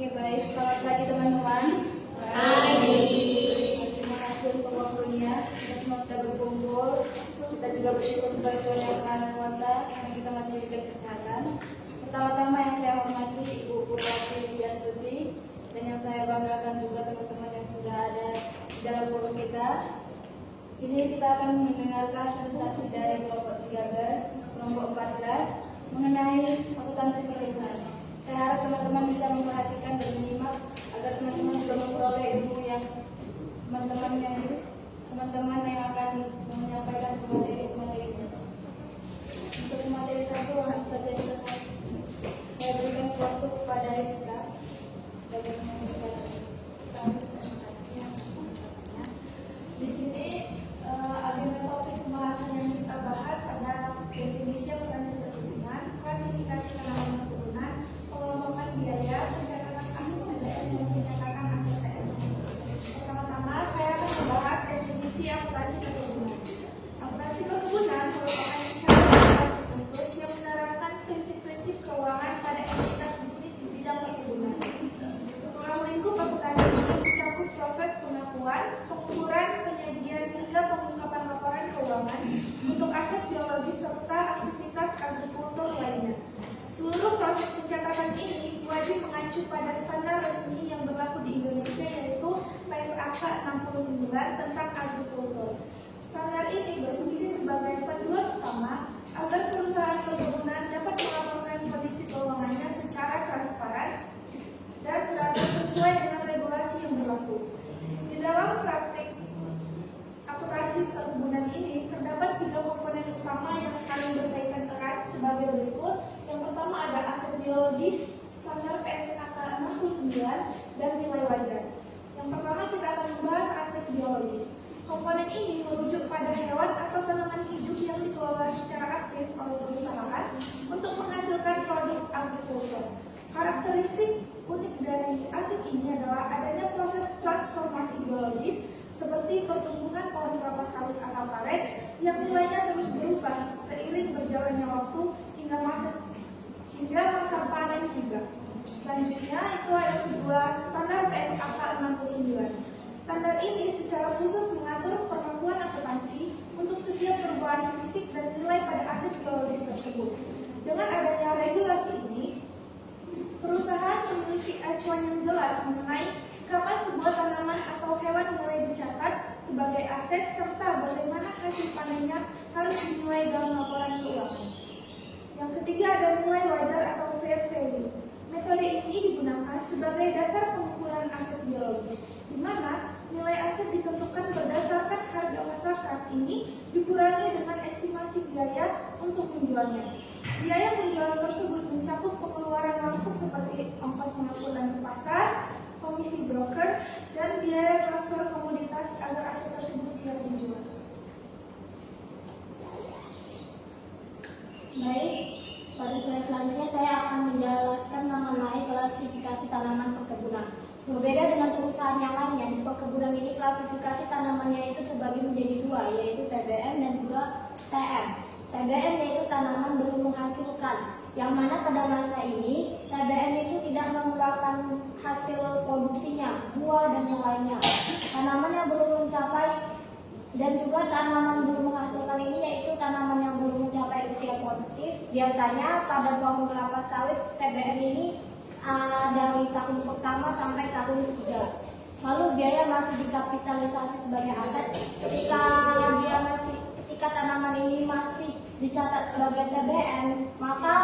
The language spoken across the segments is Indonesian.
Oke, baik. Selamat pagi teman-teman. Pagi. Terima kasih untuk waktunya. Kita semua sudah berkumpul. Kita juga bersyukur kepada Tuhan Yang Maha Kuasa karena kita masih diberikan kesehatan. Pertama-tama yang saya hormati Ibu Bupati Widyastuti dan yang saya banggakan juga teman-teman yang sudah ada di dalam forum kita. Di sini kita akan mendengarkan presentasi dari kelompok 13, kelompok 14 mengenai akuntansi perkebunan. Saya harap teman-teman bisa memperhatikan dan menyimak agar teman-teman juga memperoleh ilmu yang teman-teman yang akan menyampaikan ke materi-materinya. Untuk materi satu langsung saja kita saya berikan waktu kepada Rizka sebagai pemateri saya. Terima kasih atas penontonnya. Di sini agenda topik pembahasan yang kita bahas ada definisi akuntansi perkebunan, klasifikasi tanaman perkebunan, pengelompokan biaya, pencatatan aset PDN dan pencatatan aset TM. Pertama-tama saya akan membahas definisi akuntansi perkebunan. Akuntansi perkebunan merupakan cara akuntansi khusus yang menerapkan prinsip-prinsip keuangan pada entitas bisnis di bidang perkebunan. Ruang lingkup akuntansi ini mencakup proses pengakuan, pengukuran, penyajian hingga pengungkapan laporan keuangan untuk aset biologis serta aktivitas agrikultur lainnya. Seluruh proses pencatatan ini wajib mengacu pada standar resmi yang berlaku di Indonesia yaitu PSAK 69 tentang agrikultur. Standar ini berfungsi sebagai panduan utama agar perusahaan perkebunan dapat melaporkan kondisi keuangannya secara transparan dan seragam sesuai dengan regulasi yang berlaku. Di dalam praktik akuntansi perkebunan ini terdapat 3 komponen utama yang saling berkaitan erat sebagai berikut. Yang pertama ada aset biologis, standar PSAK 69 dan nilai wajar. Yang pertama kita akan membahas aset biologis. Komponen ini merujuk pada hewan atau tanaman hidup yang dikelola secara aktif oleh perusahaan untuk menghasilkan produk agrikultur. Karakteristik unik dari aset ini adalah adanya proses transformasi biologis seperti pertumbuhan pohon kelapa sawit atau karet yang nilainya terus berubah seiring berjalannya waktu hingga masa panen tiba. Selanjutnya itu ada kedua, standar PSAK 69. Standar ini secara khusus mengatur perlakuan akuntansi untuk setiap perubahan fisik dan nilai pada aset biologis tersebut. Dengan adanya regulasi ini, perusahaan memiliki acuan yang jelas mengenai kapan sebuah tanaman atau hewan mulai dicatat sebagai aset serta bagaimana hasil panennya harus dinilai dalam laporan keuangan. Yang ketiga ada nilai wajar atau fair value. Metode ini digunakan sebagai dasar pengukuran aset biologis, di mana nilai aset ditentukan berdasarkan harga pasar saat ini dikurangi dengan estimasi biaya untuk menjualnya. Biaya penjualan tersebut mencakup pengeluaran langsung seperti ongkos pengangkutan ke pasar, komisi broker, dan biaya transfer komoditas agar aset tersebut siap dijual. Baik, pada slide selanjutnya saya akan menjelaskan mengenai klasifikasi tanaman perkebunan. Berbeda dengan perusahaan yang lainnya, di perkebunan ini klasifikasi tanamannya itu terbagi menjadi 2, yaitu TBM dan juga TM. TBM yaitu tanaman belum menghasilkan, yang mana pada masa ini TBM itu tidak mengeluarkan hasil produksinya, buah dan yang lainnya. Tanaman yang belum mencapai dan juga tanaman belum menghasilkan ini yaitu tanaman yang belum mencapai usia produktif. Biasanya pada pohon kelapa sawit TBM ini dari tahun pertama sampai tahun ketiga. Lalu biaya masih dikapitalisasi sebagai aset. Ketika tanaman ini masih dicatat sebagai TBM, maka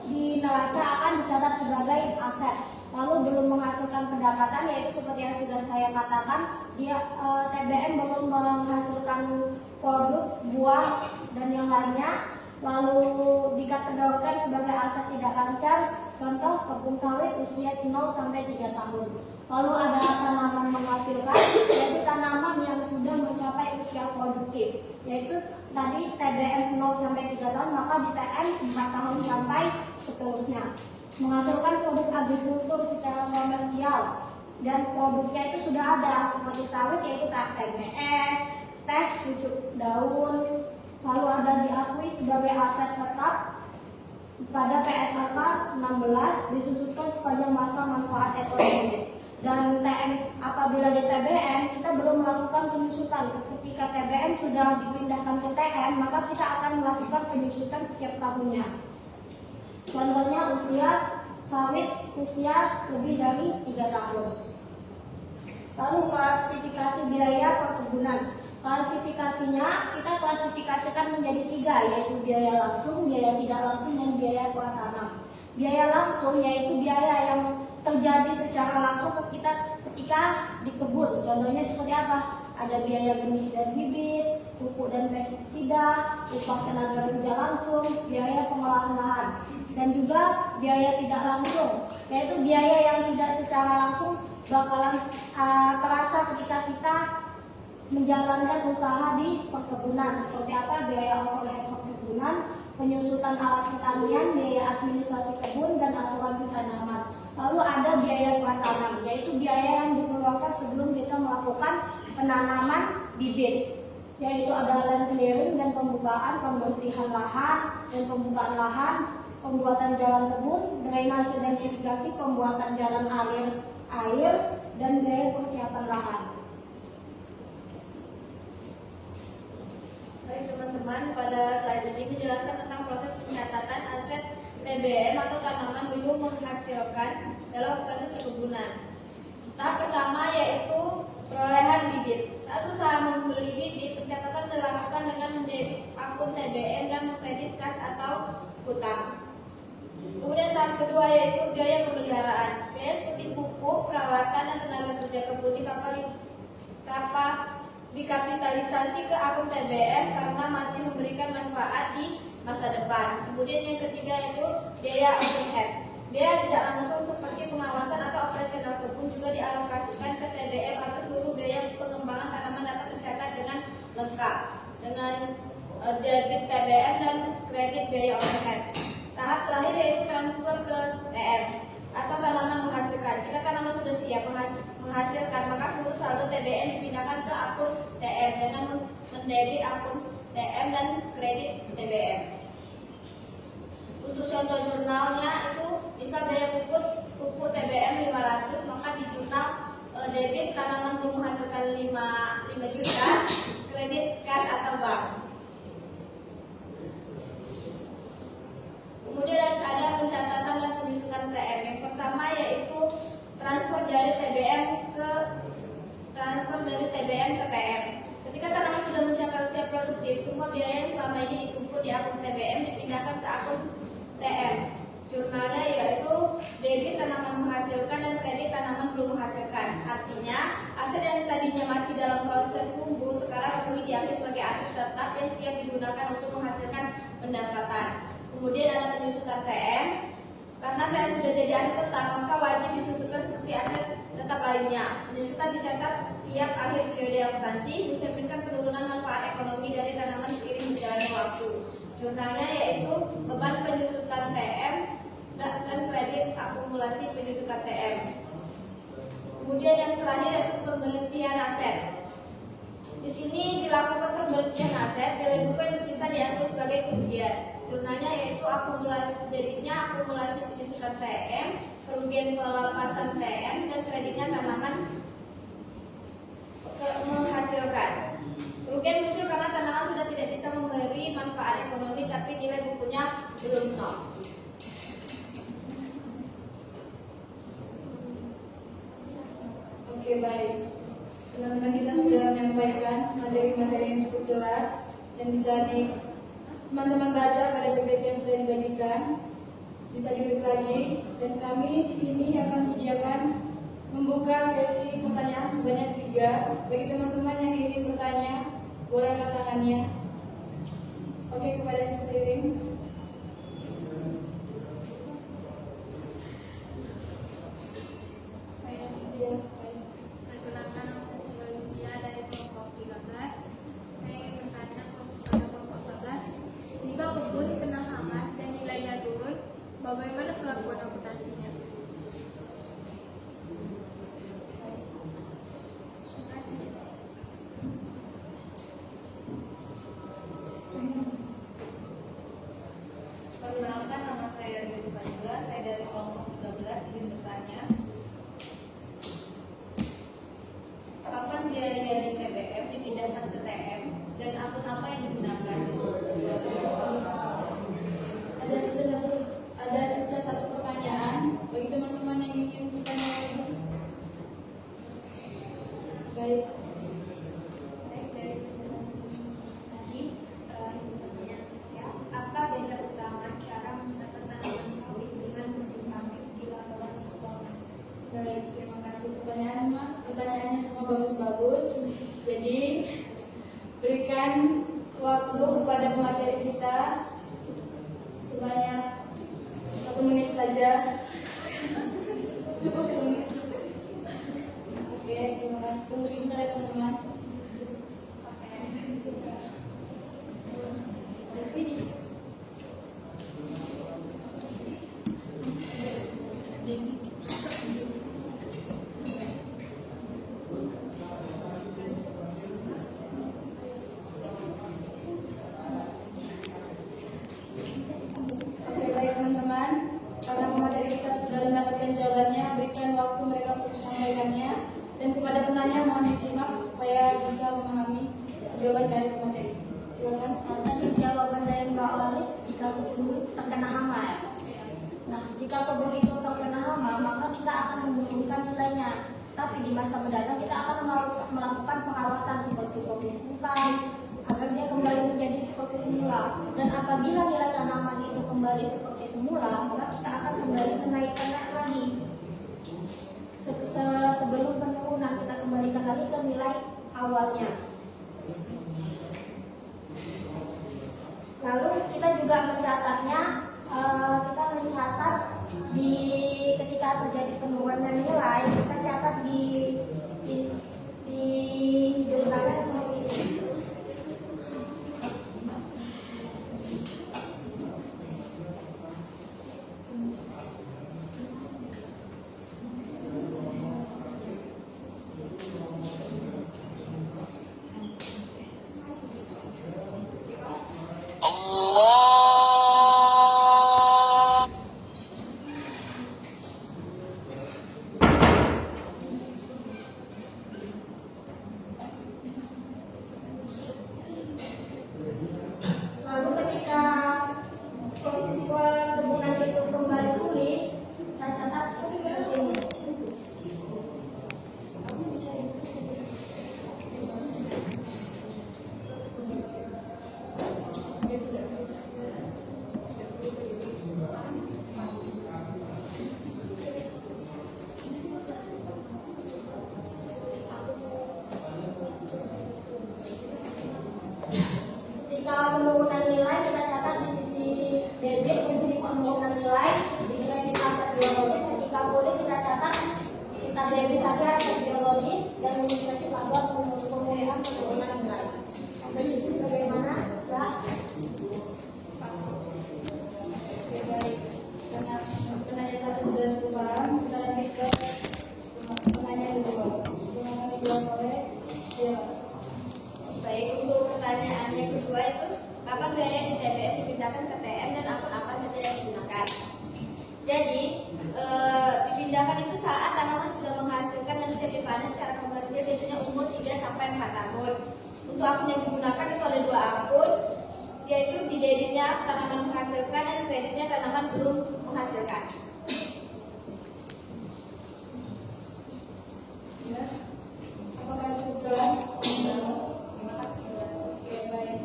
di neraca akan dicatat sebagai aset. Lalu belum menghasilkan pendapatan, yaitu seperti yang sudah saya katakan, TBM belum menghasilkan produk, buah, dan yang lainnya. Lalu dikategorikan sebagai aset tidak lancar, contoh kebun sawit usia 0 sampai 3 tahun. Lalu ada tanaman menghasilkan, yaitu tanaman yang sudah mencapai usia produktif, yaitu tadi TBM 0 sampai 3 tahun, maka di TM 4 tahun sampai seterusnya. Menghasilkan produk agrikultur secara komersial, dan produknya itu sudah ada seperti sawit yaitu TBS, teh, pucuk daun. Lalu ada diakui sebagai aset tetap pada PSAK 16 disusutkan sepanjang masa manfaat ekonomis. Dan apabila di TBM kita belum melakukan penyusutan. Ketika TBM sudah dipindahkan ke TM, maka kita akan melakukan penyusutan setiap tahunnya. Contohnya usia sawit usia lebih dari 3 tahun. Lalu klasifikasi biaya perkebunan. Klasifikasinya kita klasifikasikan menjadi 3, yaitu biaya langsung, biaya tidak langsung, dan biaya pratanam. Biaya langsung yaitu biaya yang terjadi secara langsung ketika di kebun. Contohnya seperti apa? Ada biaya benih dan bibit, pupuk dan pestisida, upah tenaga kerja langsung, biaya pengolahan lahan, dan juga biaya tidak langsung, yaitu biaya yang tidak secara langsung bakalan terasa ketika kita menjalankan usaha di perkebunan. Seperti apa? Biaya overhead perkebunan, penyusutan alat pertanian, biaya administrasi kebun, dan asuransi tanaman. Lalu ada biaya pratanam, yaitu biaya yang dikeluarkan sebelum kita melakukan penanaman bibit, yaitu ada land clearing dan pembukaan, pembersihan lahan dan pembukaan lahan, pembuatan jalan kebun, drainase dan irigasi, pembuatan jalan air, dan biaya persiapan lahan. Baik teman-teman, pada slide ini menjelaskan tentang proses pencatatan aset TBM atau tanaman belum menghasilkan dalam aplikasi perkebunan. Tahap pertama yaitu perolehan bibit. Saat usaha membeli bibit, pencatatan dilakukan dengan mendebit akun TBM dan mengkredit kas atau hutang. Kemudian tahap kedua yaitu biaya pemeliharaan. Biaya seperti pupuk, perawatan, dan tenaga kerja kebun dikapitalisasi ke akun TBM karena masih memberikan manfaat di masa depan. Kemudian yang ketiga yaitu biaya overhead. Biaya tidak langsung seperti pengawasan atau operasional kebun juga dialokasikan ke TBM agar seluruh biaya pengembangan tanaman dapat tercatat dengan lengkap dengan debit TBM dan kredit biaya overhead. Tahap terakhir yaitu transfer ke TM atau tanaman menghasilkan. Jika tanaman sudah siap menghasilkan, maka seluruh saldo TBM dipindahkan ke akun TM dengan mendebit akun TM dan kredit TBM. Untuk contoh jurnalnya itu bisa biaya pupuk TBM 500, maka di jurnal debit tanaman belum menghasilkan 5 juta, kredit kas atau bank. Kemudian ada pencatatan dan penyusutan TM. Yang pertama yaitu transfer dari TBM ke TM. Ketika tanaman sudah mencapai usia produktif, semua biaya yang selama ini ditumpuk di akun TBM dipindahkan ke akun TM. Jurnalnya yaitu debit tanaman menghasilkan dan kredit tanaman belum menghasilkan. Artinya, aset yang tadinya masih dalam proses tumbuh sekarang resmi diakui sebagai aset tetap yang siap digunakan untuk menghasilkan pendapatan. Kemudian ada penyusutan TM. Karena TM sudah jadi aset tetap, maka wajib disusutkan seperti aset tetap lainnya. Penyusutan dicatat setiap akhir periode akuntansi, mencerminkan penurunan manfaat ekonomi dari tanaman seiring berjalannya waktu. Jurnalnya yaitu beban penyusutan TM dan kredit akumulasi penyusutan TM. Kemudian yang terakhir yaitu pemberhentian aset. Di sini dilakukan pemberhentian aset, nilai buku yang tersisa diakui sebagai kerugian. Jurnalnya yaitu akumulasi debitnya akumulasi penyusutan TM, kerugian pelepasan TM, dan kreditnya tanaman menghasilkan. Kerugian muncul karena tanaman sudah tidak bisa memberi manfaat ekonomi tapi nilai bukunya belum nol. Oke, baik. Teman-teman kita sudah menyampaikan materi-materi yang cukup jelas dan bisa teman-teman baca pada PPT yang sudah dibagikan. Bisa diklik lagi dan kami di sini akan menyediakan membuka sesi pertanyaan sebanyak 3. Bagi teman-teman yang ingin bertanya, boleh angkat tangannya. Oke, kepada Sis Ririn. Perkenalkan, nama saya Lydia dari kelompok 13. Saya ingin bertanya kepada kelompok 14. Jika kebun kena hama dan nilainya turun, bagaimana perlakuan akuntansinya? Perkenalkan, nama saya Lydia, saya dari kelompok bertanya, kapan biaya dari TBM dipindahkan ke TM dan akun apa yang digunakan? Ada sisa satu pertanyaan bagi teman-teman yang ingin bertanya lagi. Baik. Baik, dari penjelasan tadi, ini pertanyaan saya, apa beda utama cara mencatat tanaman sawit dengan mesin panen di laporan keuangan? Baik, terima kasih pertanyaannya semua bagus-bagus. Jadi berikan waktu kepada pemateri kita sebanyak 1 menit saja. Cukup 1 menit. Oke, terima kasih. Tunggu sebentar ya teman-teman. Oke, baik teman-teman. Karena pemateri kita sudah mendapatkan jawabannya, berikan waktu mereka untuk menyampaikannya. Dan kepada penanya mohon disimak supaya bisa memahami jawaban dari pemateri. Silakan. Tadi jawaban dari Mbak Oli, jika kebun terkena hama ya. Nah, jika kebun itu terkena hama, maka kita akan menurunkan nilainya. Tapi di masa mendatang kita akan melakukan perawatan seperti pemupukan agar dia kembali menjadi seperti semula. Dan apabila nilai tanaman itu kembali seperti semula, maka kita akan kembali menaikkannya lagi. Sebelum penurunan kita kembalikan lagi ke nilai awalnya. Lalu kita juga mencatatnya, kita mencatat di ketika terjadi penurunan nilai, kita catat di jurnalnya seperti ini. Lalu ketika perkebunan itu kembali pulih, kita catat seperti ini. Jika penurunan nilai kita catat di sisi debit untuk penurunan nilai di kredit aset biologis. Ketika pulih kita catat kita debit lagi aset biologis dan mengikuti panduan pemulihan penurunan nilai. Sampai di sini bagaimana? Ya. Oke, baik. Karena penanya satu sudah cukup paham, kita lanjut ke penanya kedua. Silakan dijawab oleh siapa? Baik, untuk pertanyaan yang kedua itu, kapan biaya di TBM dipindahkan ke TM dan akun apa saja yang digunakan? Jadi, dipindahkan itu saat tanaman sudah menghasilkan dan siap dipanen secara komersil, biasanya umur 3-4 tahun. Untuk akun yang digunakan itu ada 2 akun, yaitu di debitnya tanaman menghasilkan dan kreditnya tanaman belum menghasilkan. Ya. Apakah cukup jelas? Oke, baik.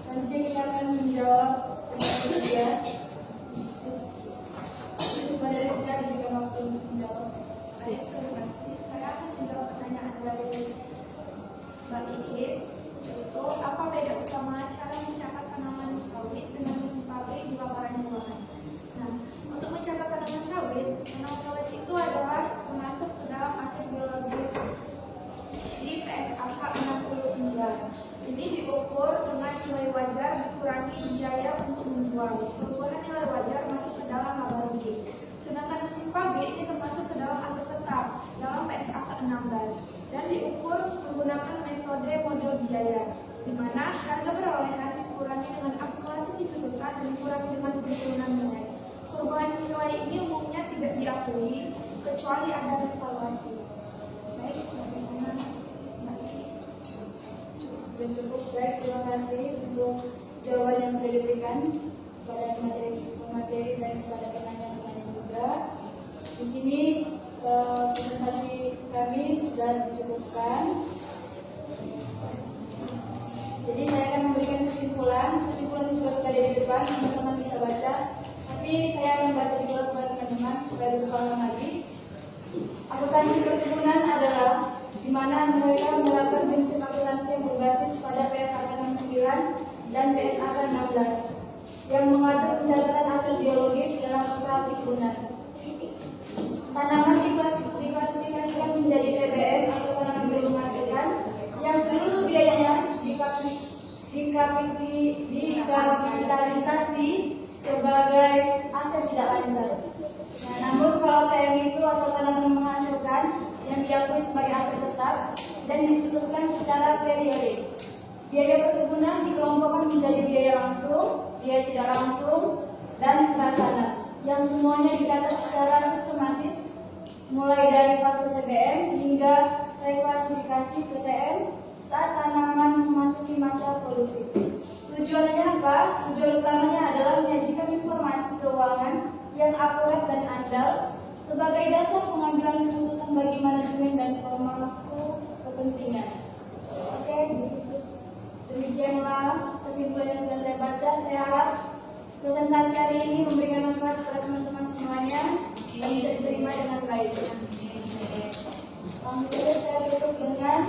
Selanjutnya kita akan menjawab pertanyaan ketiga. Kepada Rizka diberikan waktu untuk menjawab. Saya akan menjawab pertanyaan dari Mbak Iis, yaitu apa beda utama cara mencatat tanaman sawit dengan mesin pabrik di laporan keuangan? Nah, untuk mencatat tanaman sawit itu adalah masuk ke dalam aset biologis di PSAK 69. Ini diukur dengan nilai wajar dikurangi biaya untuk menjual. Perubahan nilai wajar masuk ke dalam laba rugi. Sedangkan mesin pabrik ini termasuk ke dalam aset tetap dalam PSAK 16 dan diukur menggunakan metode model biaya, di mana harga perolehan dikurangi dengan akumulasi ditusukkan dan dikurangi dengan penyusunan nilai. Perubahan nilai ini umumnya tidak diakui kecuali ada evaluasi. Baik, bagaimana? Sudah cukup. Baik, terima kasih untuk jawaban yang sudah diberikan kepada pemateri dan kepada penanya-penanya juga. Di sini presentasi kami sudah dicukupkan. Jadi saya akan memberikan kesimpulan. Kesimpulan juga sudah ada di depan, teman-teman bisa baca. Tapi saya akan baca di depan teman-teman supaya berpengalaman lagi. Akuntansi perkebunan adalah di mana mereka menerapkan prinsip akuntansi yang berbasis pada PSAK 69 dan PSAK 16 yang mengatur pencatatan aset biologis dalam usaha perkebunan. Tanaman diklasifikasikan menjadi TBM atau tanaman belum menghasilkan yang seluruh biayanya dikapitalisasi sebagai aset tidak lancar. Nah, namun kalau TM itu atau tanaman menghasilkan yang diakui sebagai aset tetap dan disusunkan secara periodik. Biaya perkebunan dikelompokkan menjadi biaya langsung, biaya tidak langsung, dan keratanan yang semuanya dicatat secara sistematis mulai dari fase TBM hingga reklasifikasi PTM saat tanaman memasuki masa produktif. Tujuannya apa? Tujuan utamanya adalah menyajikan informasi keuangan yang akurat dan andal sebagai dasar pengambilan keputusan bagi manajemen dan pemangku kepentingan. Oke, demikianlah kesimpulan yang sudah saya baca. Saya harap presentasi hari ini memberikan manfaat kepada teman-teman semuanya dan bisa diterima dengan baik. Langsung saya tutup dengan